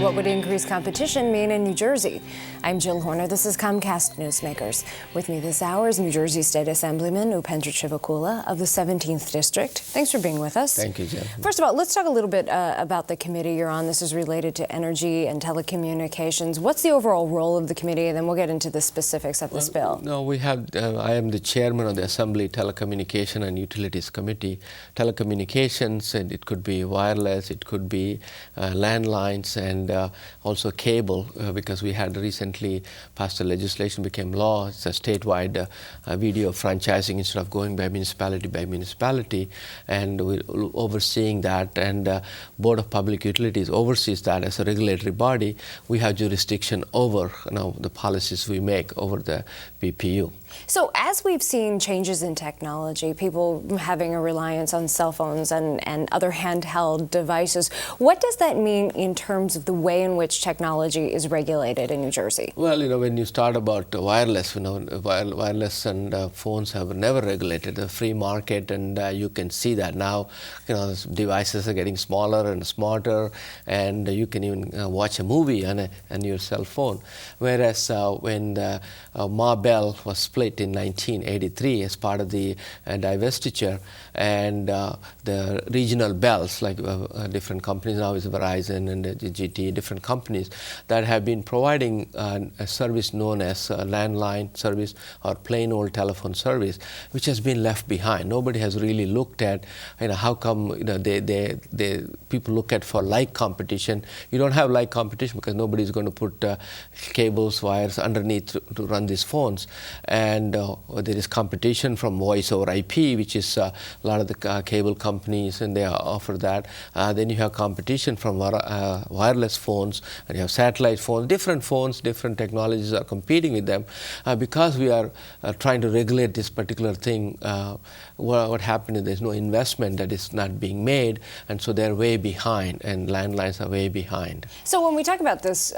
what would increased competition mean in New Jersey? I'm Jill Horner. This is Comcast Newsmakers. With me this hour is New Jersey State Assemblyman Chivukula of the 17th District. Thanks for being with us. Thank you, Jill. First of all, let's talk a little bit about the committee you're on. This is related to energy and telecommunications. What's the overall role of the committee? And then we'll get into the specifics of this bill. No, we have. I am the chairman of the Assembly Telecommunication and Utilities Committee. Telecommunications, and it could be wireless, it could be landlines, and also cable, because we had recently passed a legislation, became law. It's a statewide video franchising instead of going by municipality, and we're overseeing that. And Board of Public Utilities oversees that as a regulatory body. We have jurisdiction over the policies we make over the BPU. So as we've seen changes in technology, people having a reliance on cell phones and other handheld devices, what does that mean in terms of the way in which technology is regulated in New Jersey? Well, when you start about wireless, wireless and phones have never regulated the free market, and you can see that now. Devices are getting smaller and smarter, and you can even watch a movie on your cell phone. Whereas when the Ma Bell was split in 1983 as part of the divestiture, and the regional bells, like different companies now is Verizon and GT, different companies that have been providing a service known as landline service or plain old telephone service, which has been left behind. Nobody has really looked at how come people look at for like competition. You don't have like competition because nobody is going to put cables, wires underneath to run these phones. And there is competition from voice over IP, which is a lot of the cable companies, and they offer that. Then you have competition from wireless phones, and you have satellite phones. Different technologies are competing with them. Because we are trying to regulate this particular thing, what happened is there's no investment that is not being made, and so they're way behind, and landlines are way behind. So when we talk about this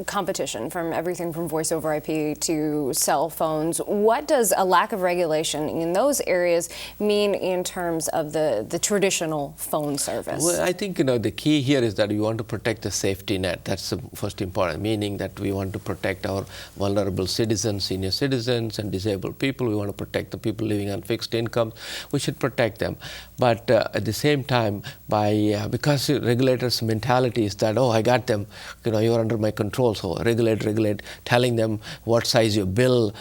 competition, from everything from voice over IP to cell phones, what does a lack of regulation in those areas mean in terms of the traditional phone service? Well, I think the key here is that we want to protect the safety net. That's the first important, meaning that we want to protect our vulnerable citizens, senior citizens, and disabled people. We want to protect the people living on fixed incomes. We should protect them. But at the same time, because regulators' mentality is that, oh, I got them, you're under my control, so regulate, telling them what size your bill,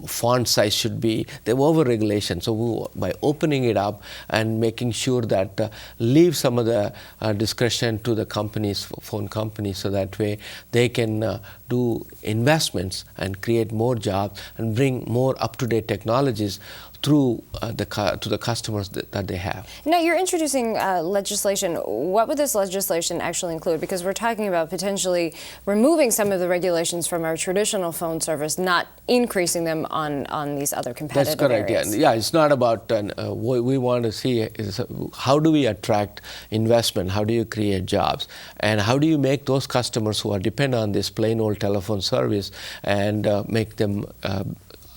font size should be. They're over-regulation. So by opening it up and making sure that leave some of the discretion to the companies, phone companies, so that way they can do investments and create more jobs and bring more up-to-date technologies through to the customers that they have. Now, you're introducing legislation. What would this legislation actually include? Because we're talking about potentially removing some of the regulations from our traditional phone service, not increasing them on these other competitive That's correct. areas. Yeah, it's not about what we want to see is how do we attract investment, how do you create jobs, and how do you make those customers who are dependent on this plain old telephone service and make them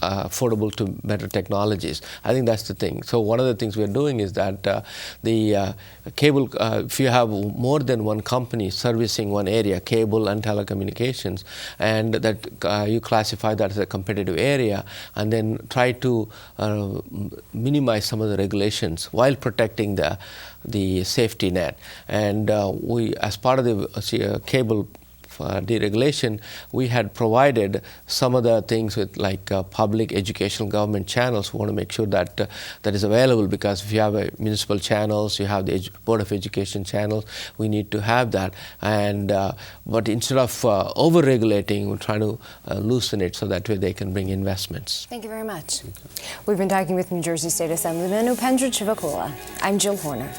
affordable to better technologies. I think that's the thing. So one of the things we're doing is that the cable, if you have more than one company servicing one area, cable and telecommunications, and that you classify that as a competitive area, and then try to minimize some of the regulations while protecting the safety net. And we, as part of the cable deregulation, we had provided some of the things with public educational government channels. We want to make sure that that is available, because if you have municipal channels, you have the Board of Education channels, we need to have that. And but instead of over-regulating, we're trying to loosen it so that way they can bring investments. Thank you very much. We've been talking with New Jersey State Assemblyman Chivukula. I'm Jill Horner.